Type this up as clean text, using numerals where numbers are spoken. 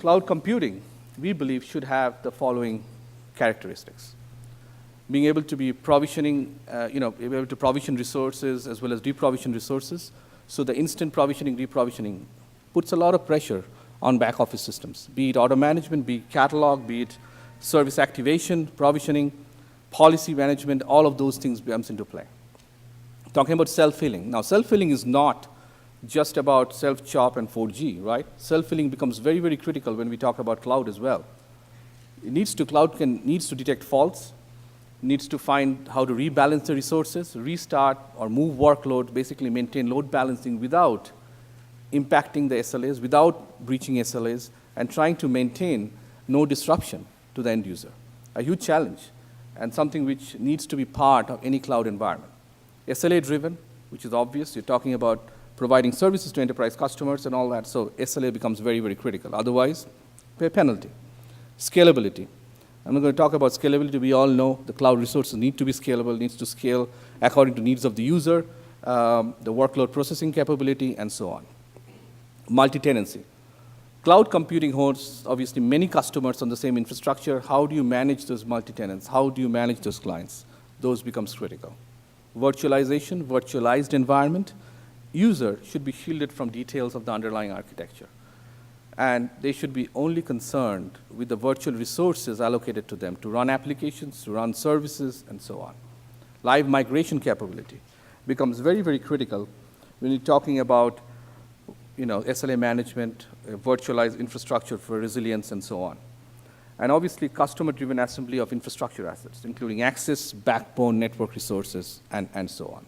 cloud computing, we believe, should have the following characteristics. Being able to be provisioning, being able to provision resources as well as deprovision resources. So the instant provisioning, deprovisioning puts a lot of pressure on back office systems, be it auto management, be it catalog, be it service activation, provisioning, policy management, all of those things comes into play. Talking about self-healing. Now, self-healing is not just about self-chop and 4G, right? Self-healing becomes very, very critical when we talk about cloud as well. Needs to detect faults, needs to find how to rebalance the resources, restart or move workload, basically maintain load balancing without impacting the SLAs, without breaching SLAs, and trying to maintain no disruption to the end user. A huge challenge, and something which needs to be part of any cloud environment. SLA driven, which is obvious. You're talking about providing services to enterprise customers and all that, so SLA becomes very, very critical. Otherwise, pay a penalty. Scalability. I'm not going to talk about scalability. We all know the cloud resources need to be scalable, needs to scale according to needs of the user, the workload processing capability, and so on. Multi-tenancy. Cloud computing hosts, obviously, many customers on the same infrastructure. How do you manage those multi-tenants? How do you manage those clients? Those becomes critical. Virtualization, virtualized environment. User should be shielded from details of the underlying architecture. And they should be only concerned with the virtual resources allocated to them to run applications, to run services, and so on. Live migration capability becomes very, very critical when you're talking about SLA management, virtualized infrastructure for resilience, and so on. And obviously, customer-driven assembly of infrastructure assets, including access, backbone, network resources, and so on.